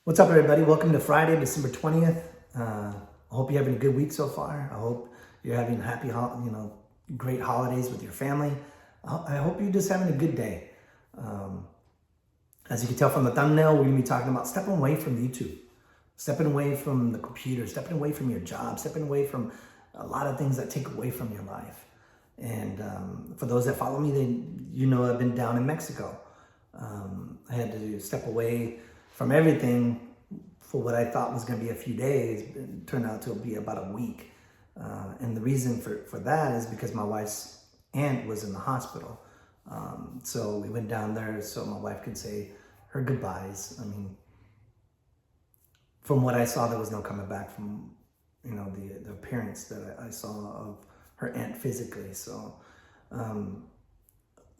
What's up, everybody? Welcome to Friday, December 20th. I hope you're having a good week so far. I hope you're having happy, great holidays with your family. I hope you're just having a good day. As you can tell from the thumbnail, we're gonna be talking about stepping away from YouTube, stepping away from the computer, stepping away from your job, stepping away from a lot of things that take away from your life. And for those that follow me, I've been down in Mexico. I had to step away from everything for what I thought was going to be a few days. It turned out to be about a week. And the reason for that is because my wife's aunt was in the hospital. So we went down there so my wife could say her goodbyes. I mean, from what I saw, there was no coming back from, the appearance that I saw of her aunt physically. So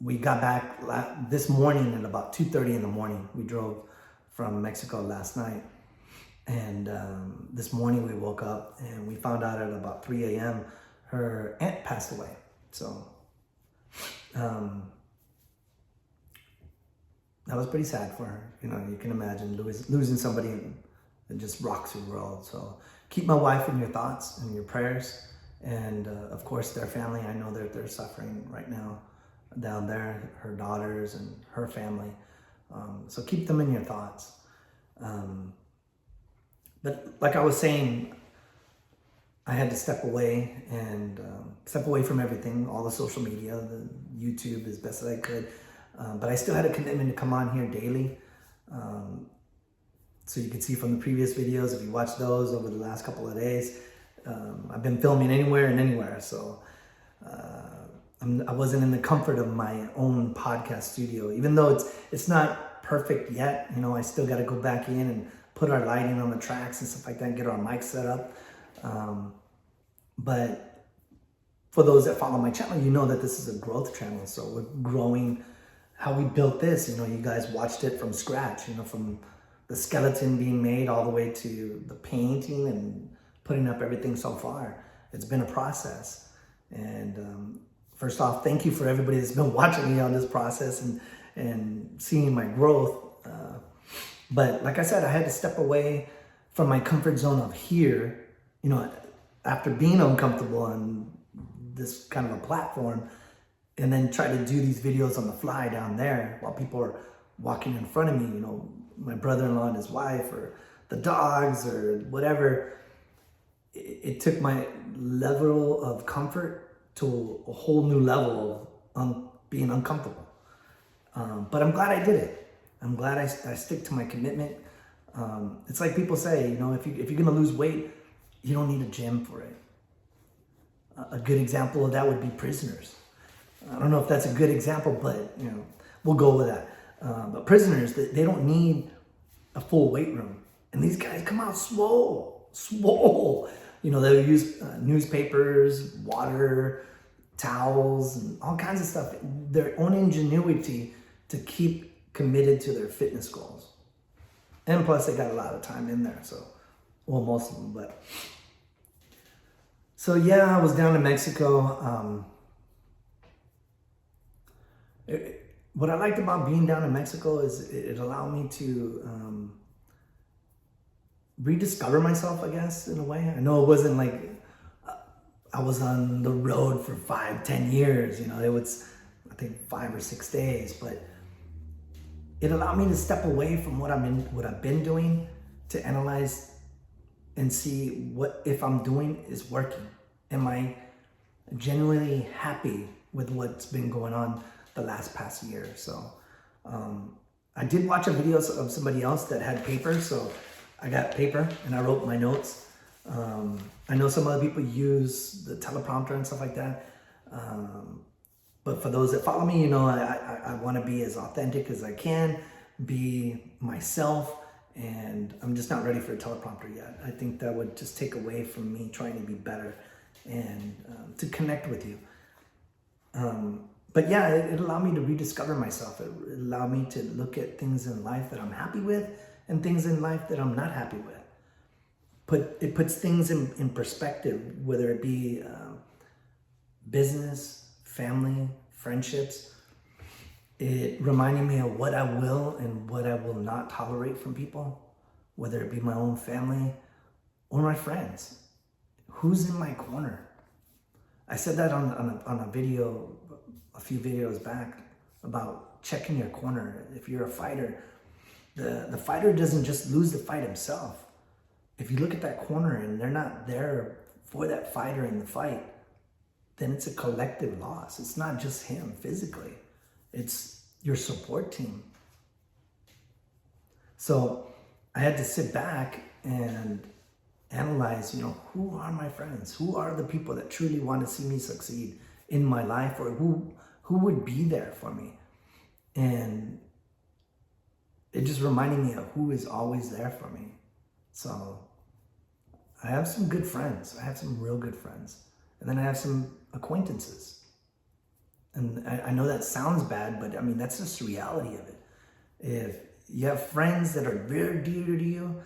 we got back this morning at about 2:30 in the morning. We drove from Mexico last night. And this morning we woke up and we found out at about 3 a.m. her aunt passed away. So that was pretty sad for her. You can imagine losing somebody that just rocks your world. So keep my wife in your thoughts and your prayers. And of course their family, I know that they're suffering right now down there, her daughters and her family. So keep them in your thoughts. But like I was saying, I had to step away from everything, all the social media, the YouTube as best as I could. But I still had a commitment to come on here daily. So you can see from the previous videos, if you watch those over the last couple of days, I've been filming anywhere and anywhere. So I wasn't in the comfort of my own podcast studio, even though it's not perfect yet. I still got to go back in and put our lighting on the tracks and stuff like that, and get our mics set up. But for those that follow my channel, you know that this is a growth channel. So we're growing. How we built this, you guys watched it from scratch, from the skeleton being made all the way to the painting and putting up everything so far. It's been a process. And first off, thank you for everybody that's been watching me on this process and seeing my growth. But like I said, I had to step away from my comfort zone of here, after being uncomfortable on this kind of a platform, and then try to do these videos on the fly down there while people are walking in front of me, my brother-in-law and his wife, or the dogs, or whatever. It took my level of comfort to a whole new level of being uncomfortable. But I'm glad I did it. I'm glad I stick to my commitment. It's like people say, if you're gonna lose weight, you don't need a gym for it. A good example of that would be prisoners. I don't know if that's a good example, but we'll go with that. But prisoners, they don't need a full weight room, and these guys come out swole. They'll use newspapers, water, towels, and all kinds of stuff. Their own ingenuity to keep committed to their fitness goals. And plus they got a lot of time in there. Most of them, but. So yeah, I was down in Mexico. What I liked about being down in Mexico is it allowed me to rediscover myself, I guess, in a way. I know it wasn't like I was on the road for 5-10 years, it was, I think, 5 or 6 days, but it allowed me to step away from what I've been doing, to analyze and see what, if I'm doing, is working. Am I genuinely happy with what's been going on the past year? So I did watch a video of somebody else that had paper, so I got paper and I wrote my notes. I know some other people use the teleprompter and stuff like that. But for those that follow me, I want to be as authentic as I can, be myself, and I'm just not ready for a teleprompter yet. I think that would just take away from me trying to be better and to connect with you. But yeah, it allowed me to rediscover myself. It allowed me to look at things in life that I'm happy with and things in life that I'm not happy with. It puts things in perspective, whether it be business, family, friendships. It reminded me of what I will and what I will not tolerate from people. whether it be my own family or my friends. Who's in my corner? I said that on a video, a few videos back, about checking your corner. If you're a fighter, the fighter doesn't just lose the fight himself. If you look at that corner and they're not there for that fighter in the fight, then it's a collective loss. It's not just him physically. It's your support team. So I had to sit back and analyze, who are my friends? Who are the people that truly want to see me succeed in my life, or who would be there for me? And it just reminded me of who is always there for me. So I have some good friends. I have some real good friends. And then I have some acquaintances. And I know that sounds bad, but I mean, that's just the reality of it. If you have friends that are very dear to you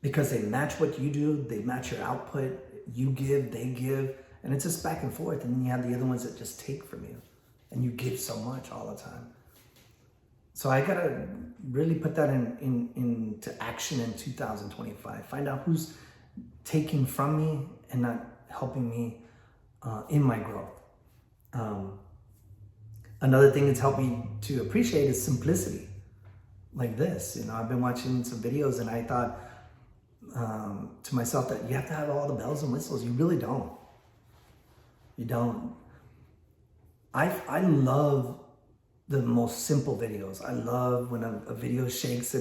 because they match what you do, they match your output, you give, they give, and it's just back and forth. And then you have the other ones that just take from you, and you give so much all the time. So I gotta really put that into action in 2025. Find out who's taking from me and not helping me in my growth. Another thing that's helped me to appreciate is simplicity. Like this, I've been watching some videos and I thought to myself that you have to have all the bells and whistles. You really don't. You don't. I love the most simple videos. I love when a video shakes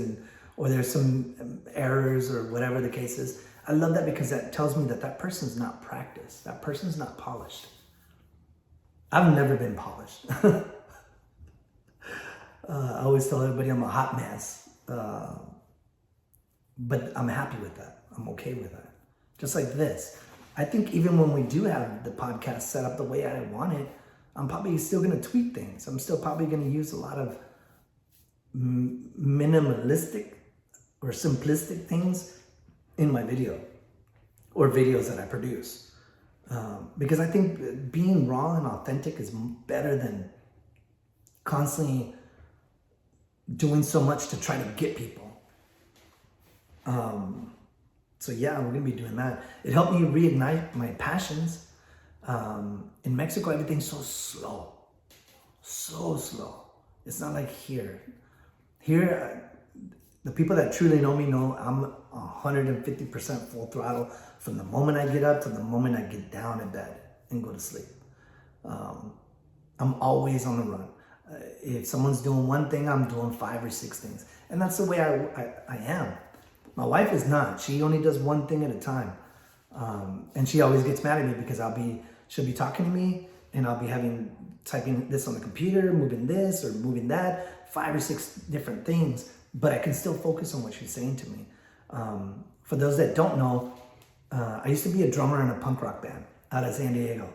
or there's some errors or whatever the case is. I love that because that tells me that person's not practiced. That person's not polished. I've never been polished. I always tell everybody I'm a hot mess. But I'm happy with that. I'm okay with that. Just like this. I think even when we do have the podcast set up the way I want it, I'm probably still going to tweak things. I'm still probably going to use a lot of minimalistic or simplistic things in my video or videos that I produce. Because I think being raw and authentic is better than constantly doing so much to try to get people. So yeah, we're going to be doing that. It helped me reignite my passions. In Mexico, everything's so slow. So slow. It's not like here. Here, the people that truly know me know I'm 150% full throttle from the moment I get up to the moment I get down in bed and go to sleep. I'm always on the run. If someone's doing one thing, I'm doing 5 or 6 things. And that's the way I am. My wife is not. She only does one thing at a time. And she always gets mad at me because she'll be talking to me and I'll be typing this on the computer, moving this or moving that, 5 or 6 different things, but I can still focus on what she's saying to me. For those that don't know, I used to be a drummer in a punk rock band out of San Diego.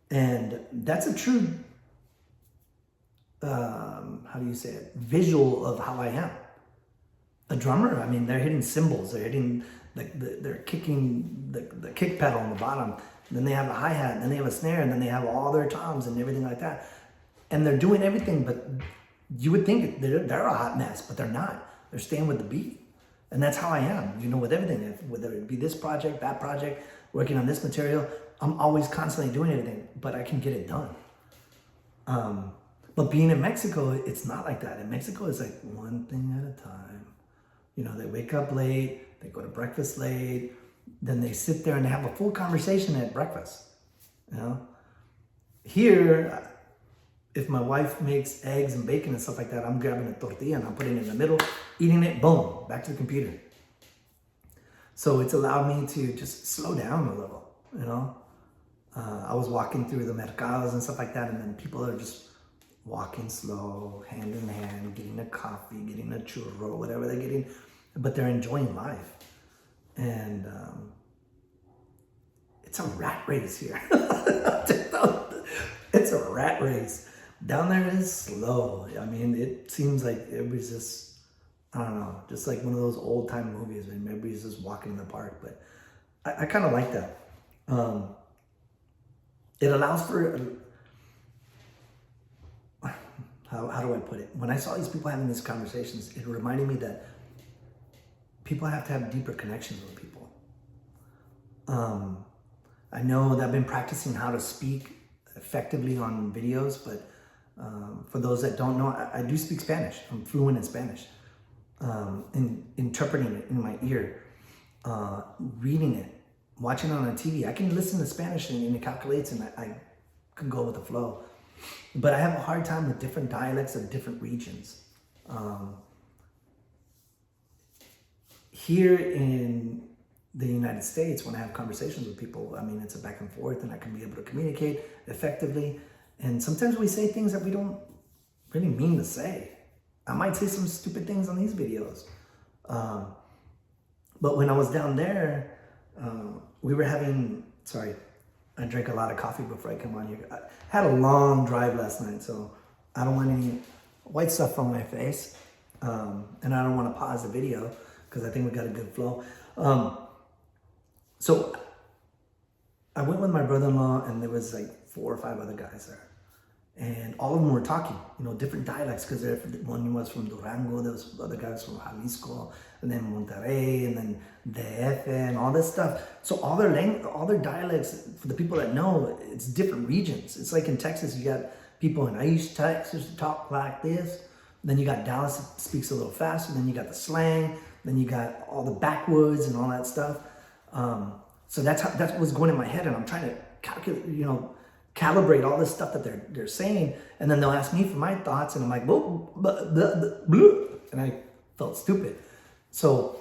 And that's a true, visual of how I am. A drummer, I mean, they're hitting cymbals, they're hitting, they're kicking the kick pedal on the bottom, then they have a hi-hat, and then they have a snare, and then they have all their toms and everything like that. And they're doing everything, but you would think they're a hot mess, but they're not. They're staying with the beat. And that's how I am, with everything. Whether it be this project, that project, working on this material, I'm always constantly doing everything, but I can get it done. But being in Mexico, it's not like that. In Mexico, it's like one thing at a time. They wake up late, they go to breakfast late, then they sit there and they have a full conversation at breakfast. Here, if my wife makes eggs and bacon and stuff like that, I'm grabbing a tortilla and I'm putting it in the middle, eating it, boom, back to the computer. So it's allowed me to just slow down a little, I was walking through the mercados and stuff like that, and then people are just walking slow, hand in hand, getting a coffee, getting a churro, whatever they're getting, but they're enjoying life. And it's a rat race here. It's a rat race. Down there is slow. I mean, it seems like everybody's just, I don't know, just like one of those old time movies when everybody's just walking in the park. But I kind of like that. It allows for, how do I put it? When I saw these people having these conversations, it reminded me that people have to have deeper connections with people. I know that I've been practicing how to speak effectively on videos, but for those that don't know, I do speak Spanish. I'm fluent in Spanish. Interpreting it in my ear, reading it, watching it on TV. I can listen to Spanish and it calculates, and I can go with the flow. But I have a hard time with different dialects of different regions. Here in the United States, when I have conversations with people, I mean, it's a back and forth, and I can be able to communicate effectively. And sometimes we say things that we don't really mean to say. I might say some stupid things on these videos. But when I was down there, we were having, I drank a lot of coffee before I came on here. I had a long drive last night, so I don't want any white stuff on my face. And I don't want to pause the video because I think we got a good flow. So I went with my brother-in-law, and there was like 4 or 5 other guys there. And all of them were talking, different dialects, because one was from Durango, there was other guys from Jalisco, and then Monterrey, and then DF, and all this stuff. So all their dialects, for the people that know, it's different regions. It's like in Texas, you got people in East Texas that talk like this. Then you got Dallas that speaks a little faster. Then you got the slang. Then you got all the backwoods and all that stuff. So that's what was going in my head, and I'm trying to calculate, calibrate all this stuff that they're saying, and then they'll ask me for my thoughts, and I'm like, blah, blah, blah, blah, and I felt stupid. So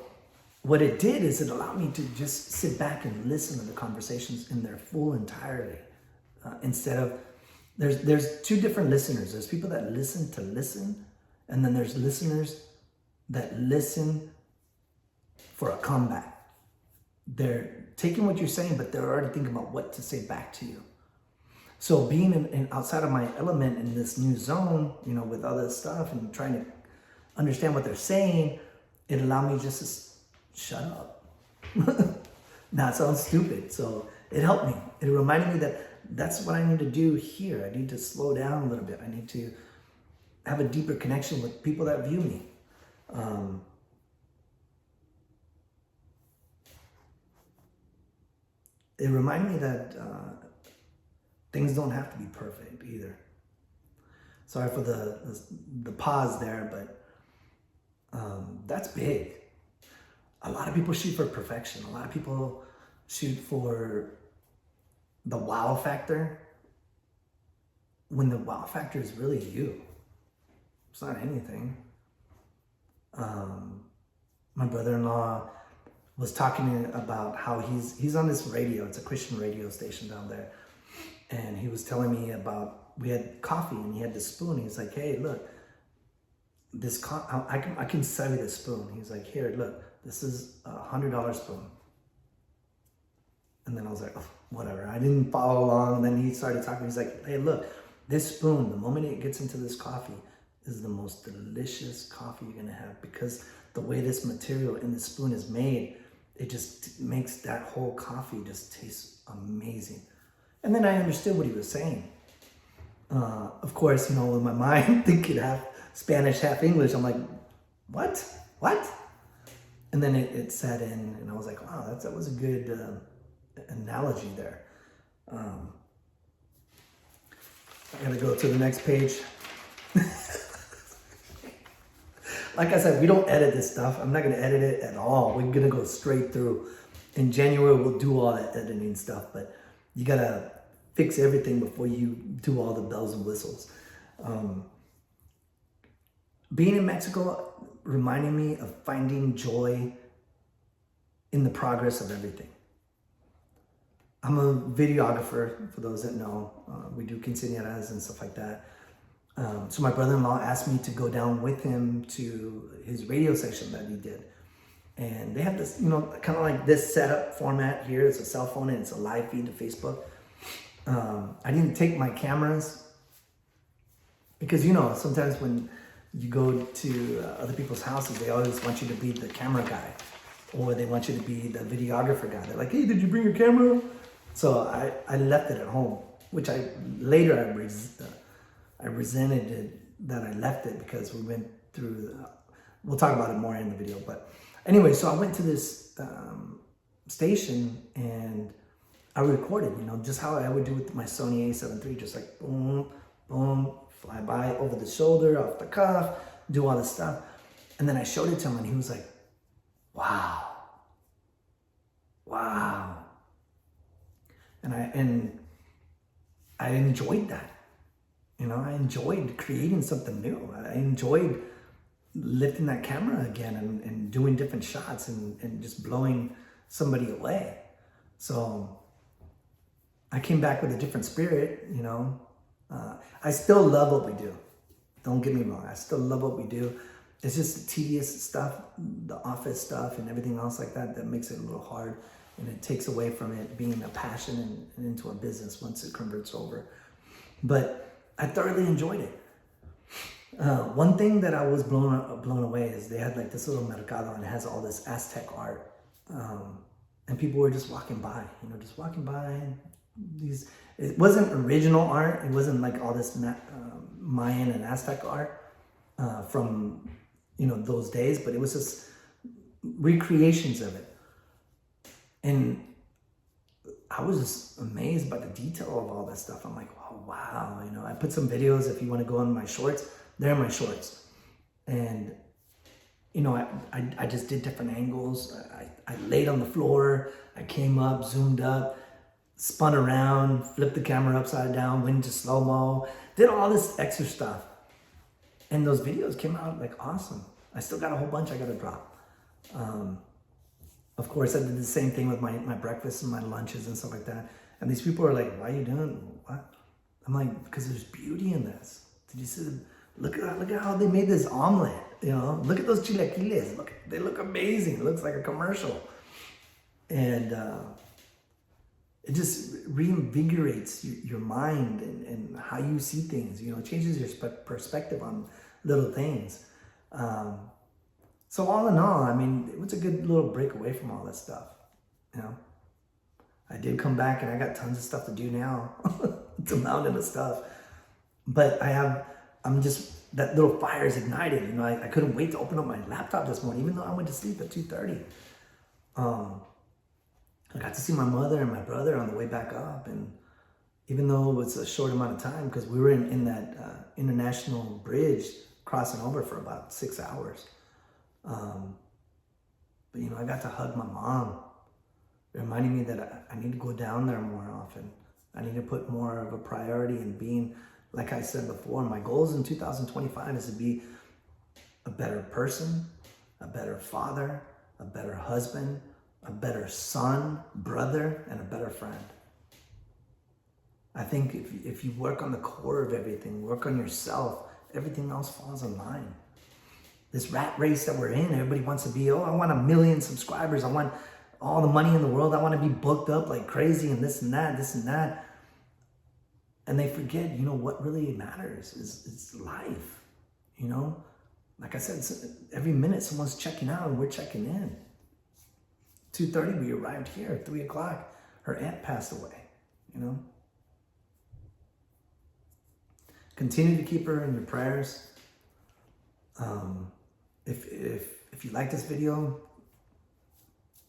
what it did is it allowed me to just sit back and listen to the conversations in their full entirety, instead of there's 2 different listeners. There's people that listen to listen, and then there's listeners that listen for a comeback. They're taking what you're saying, but they're already thinking about what to say back to you. So being in outside of my element in this new zone, with all this stuff and trying to understand what they're saying, it allowed me just to shut up. That sounds stupid. So it helped me. It reminded me that that's what I need to do here. I need to slow down a little bit. I need to have a deeper connection with people that view me. It reminded me that things don't have to be perfect either. Sorry for the pause there, but that's big. A lot of people shoot for perfection. A lot of people shoot for the wow factor, when the wow factor is really you. It's not anything. My brother-in-law was talking about how he's on this radio. It's a Christian radio station down there. And he was telling me about, we had coffee and he had this spoon. He's like, hey, look, I can sell you this spoon. He's like, here, look, this is a $100 spoon. And then I was like, oh, whatever. I didn't follow along. And then he started talking. He's like, hey, look, this spoon, the moment it gets into this coffee, is the most delicious coffee you're gonna have, because the way this material in the spoon is made, it just makes that whole coffee just taste amazing. And then I understood what he was saying. Of course, with my mind thinking half Spanish, half English, I'm like, what? And then it set in, and I was like, wow, that was a good analogy there. I gotta go to the next page. Like I said, we don't edit this stuff. I'm not gonna edit it at all. We're gonna go straight through. In January, we'll do all that editing stuff, but you gotta fix everything before you do all the bells and whistles. Being in Mexico reminded me of finding joy in the progress of everything. I'm a videographer, for those that know. We do quinceañeras and stuff like that. So my brother-in-law asked me to go down with him to his radio station that he did. And they have this, kind of like this setup format here. It's a cell phone and it's a live feed to Facebook. I didn't take my cameras because, sometimes when you go to other people's houses, they always want you to be the camera guy, or they want you to be the videographer guy. They're like, hey, did you bring your camera? So I left it at home, which I resented it that I left it, because we went through We'll talk about it more in the video. But anyway, so I went to this station and I recorded, just how I would do with my Sony A7 III, just like boom, boom, fly by over the shoulder, off the cuff, do all this stuff. And then I showed it to him and he was like, wow. And I enjoyed that. I enjoyed creating something new. I enjoyed lifting that camera again and doing different shots and just blowing somebody away. So I came back with a different spirit, I still love what we do. Don't get me wrong. I still love what we do. It's just the tedious stuff, the office stuff and everything else like that makes it a little hard. And it takes away from it being a passion and into a business once it converts over. But I thoroughly enjoyed it. One thing that I was blown away is they had like this little mercado and it has all this Aztec art. And people were just walking by, just walking by. It wasn't original art. It wasn't like all this Mayan and Aztec art from, those days, but it was just recreations of it. And I was just amazed by the detail of all that stuff. I'm like, oh, wow. I put some videos, if you want to go on my shorts, they're my shorts. And, I just did different angles. I laid on the floor. I came up, zoomed up, spun around, flipped the camera upside down, went into slow-mo, did all this extra stuff. And those videos came out like awesome. I still got a whole bunch I got to drop. Of course, I did the same thing with my breakfast and my lunches and stuff like that. And these people are like, why are you doing what? I'm like, because there's beauty in this. Did you see look at how they made this omelet, Look at those chilaquiles. Look, they look amazing. It looks like a commercial. And it just reinvigorates your mind and how you see things, it changes your perspective on little things. So all in all, it was a good little break away from all that stuff, I did come back and I got tons of stuff to do now. It's a mountain of stuff. But that little fire is ignited. I couldn't wait to open up my laptop this morning, even though I went to sleep at 2:30. I got to see my mother and my brother on the way back up. And even though it was a short amount of time, because we were in that international bridge crossing over for about 6 hours. But I got to hug my mom, reminding me that I need to go down there more often. I need to put more of a priority in being, like I said before, my goals in 2025 is to be a better person, a better father, a better husband, a better son, brother, and a better friend. I think if you work on the core of everything, work on yourself, everything else falls in line. This rat race that we're in, everybody wants to be, I want 1 million subscribers. I want all the money in the world. I want to be booked up like crazy and this and that. And they forget, what really matters is life, Like I said, every minute someone's checking out and we're checking in. 2:30, we arrived here. 3 o'clock, her aunt passed away, Continue to keep her in your prayers. If you like this video,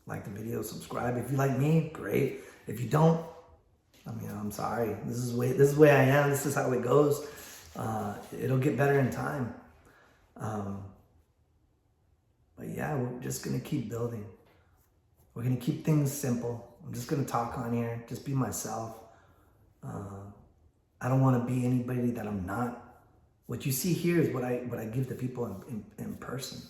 like the video, subscribe. If you like me, great. If you don't, I'm sorry. This is the way I am. This is how it goes. It'll get better in time. But yeah, we're just gonna keep building. We're gonna keep things simple. I'm just gonna talk on here, just be myself. I don't want to be anybody that I'm not. What you see here is what I give to people in person.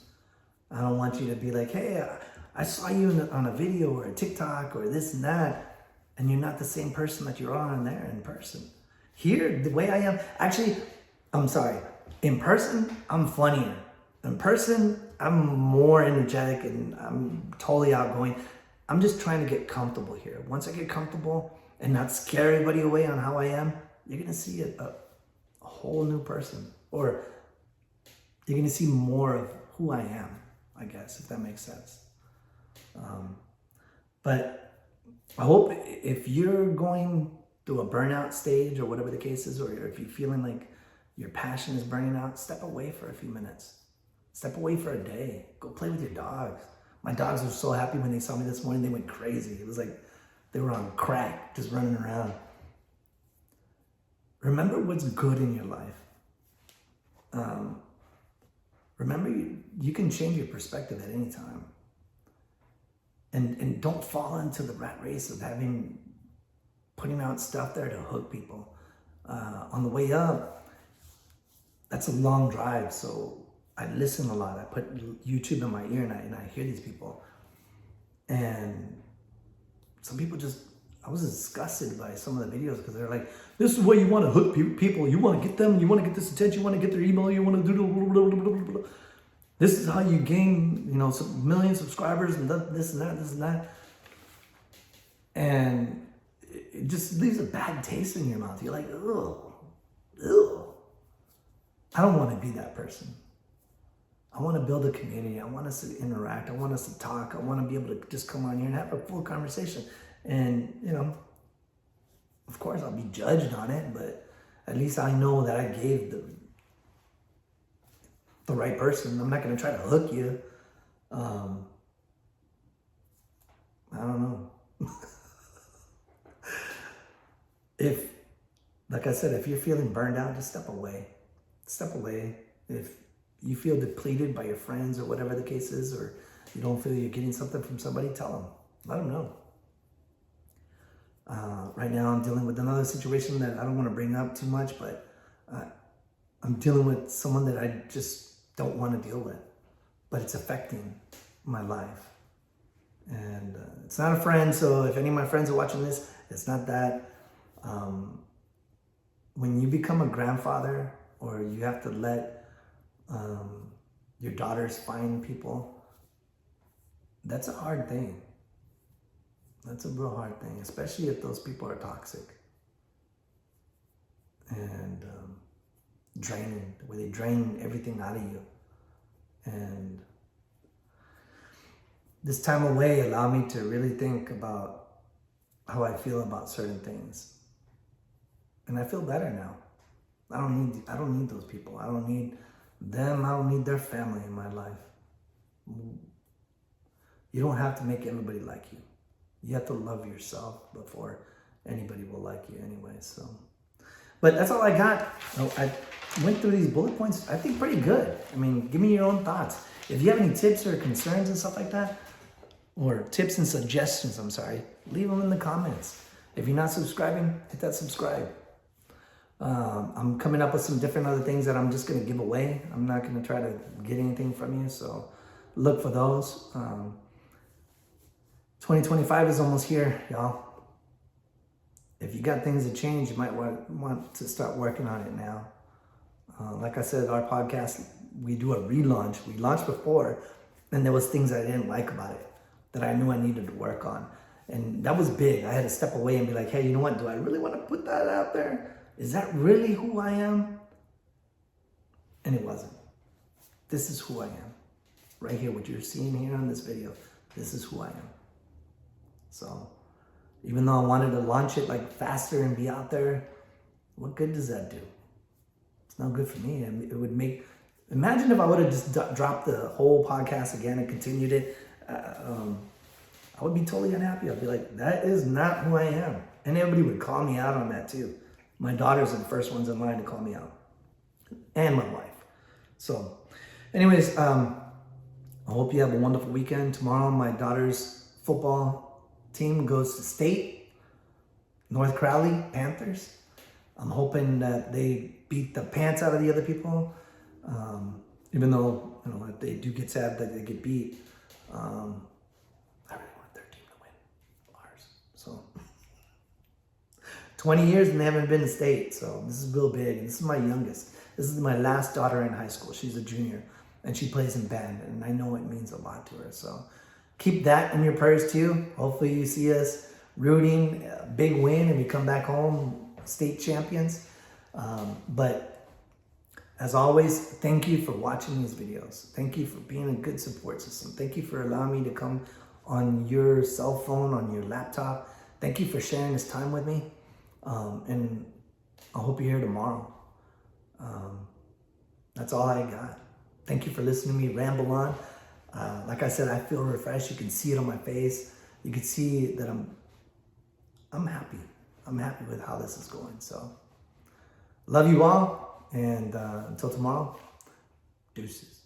I don't want you to be like, hey, I saw you on a video or a TikTok or this and that, and you're not the same person that you are on there in person. Here, the way I am, actually, I'm sorry, in person, I'm funnier. In person, I'm more energetic and I'm totally outgoing. I'm just trying to get comfortable here. Once I get comfortable and not scare everybody away on how I am, you're gonna see a whole new person, or you're gonna see more of who I am, I guess, if that makes sense. But I hope if you're going through a burnout stage or whatever the case is, or if you're feeling like your passion is burning out, step away for a few minutes. Step away for a day. Go play with your dogs. My dogs were so happy when they saw me this morning. They went crazy. It was like they were on crack, just running around. Remember what's good in your life. Remember, you can change your perspective at any time. And don't fall into the rat race of putting out stuff there to hook people. On the way up, that's a long drive, so I listen a lot. I put YouTube in my ear and I hear these people. And some people I was disgusted by some of the videos because they're like, this is where you want to hook people. You want to get them, you want to get this attention, you want to get their email, you want to do blah, blah, blah, blah, blah. This is how you gain, some million subscribers and this and that. And it just leaves a bad taste in your mouth. You're like, ugh. I don't want to be that person. I want to build a community. I want us to interact. I want us to talk. I want to be able to just come on here and have a full conversation. And, of course I'll be judged on it, but at least I know that I gave the right person. I'm not going to try to hook you. I don't know. Like I said, if you're feeling burned out, just step away. Step away. If you feel depleted by your friends or whatever the case is, or you don't feel you're getting something from somebody, tell them. Let them know. Right now I'm dealing with another situation that I don't want to bring up too much, but I'm dealing with someone that I just don't want to deal with, but it's affecting my life. And it's not a friend, so if any of my friends are watching this, it's not that. When you become a grandfather, or you have to let your daughters find people, that's a hard thing. That's a real hard thing, especially if those people are toxic and draining, where they drain everything out of you. And this time away allowed me to really think about how I feel about certain things. And I feel better now. I don't need those people. I don't need them. I don't need their family in my life. You don't have to make everybody like you. You have to love yourself before anybody will like you anyway. So, but that's all I got. I went through these bullet points, I think pretty good. I mean, give me your own thoughts. If you have any tips or concerns and stuff like that, or tips and suggestions, leave them in the comments. If you're not subscribing, hit that subscribe. I'm coming up with some different other things that I'm just going to give away. I'm not going to try to get anything from you, so look for those. 2025 is almost here, y'all. If you got things to change, you might want to start working on it now. Like I said, our podcast, we do a relaunch. We launched before, and there was things I didn't like about it that I knew I needed to work on. And that was big. I had to step away and be like, hey, you know what? Do I really want to put that out there? Is that really who I am? And it wasn't. This is who I am. Right here, what you're seeing here on this video, this is who I am. So, even though I wanted to launch it like faster and be out there, what good does that do? It's not good for me. It would make, imagine if I would have just dropped the whole podcast again and continued it. I would be totally unhappy. I'd be like, that is not who I am. And everybody would call me out on that too. My daughters are the first ones in line to call me out. And my wife. So, anyways, I hope you have a wonderful weekend. Tomorrow, my daughter's football team goes to state. North Crowley Panthers. I'm hoping that they beat the pants out of the other people. Even though, if they do get sad that they get beat. I really want their team to win. Ours. So 20 years and they haven't been to state. So this is real big. And this is my youngest. This is my last daughter in high school. She's a junior and she plays in band. And I know it means a lot to her. So keep that in your prayers too. Hopefully you see us rooting, a big win, and we come back home state champions. But as always, thank you for watching these videos. Thank you for being a good support system. Thank you for allowing me to come on your cell phone, on your laptop. Thank you for sharing this time with me. And I hope you're here tomorrow. That's all I got. Thank you for listening to me ramble on. Like I said, I feel refreshed. You can see it on my face. You can see that I'm happy. I'm happy with how this is going. So love you all. And until tomorrow, deuces.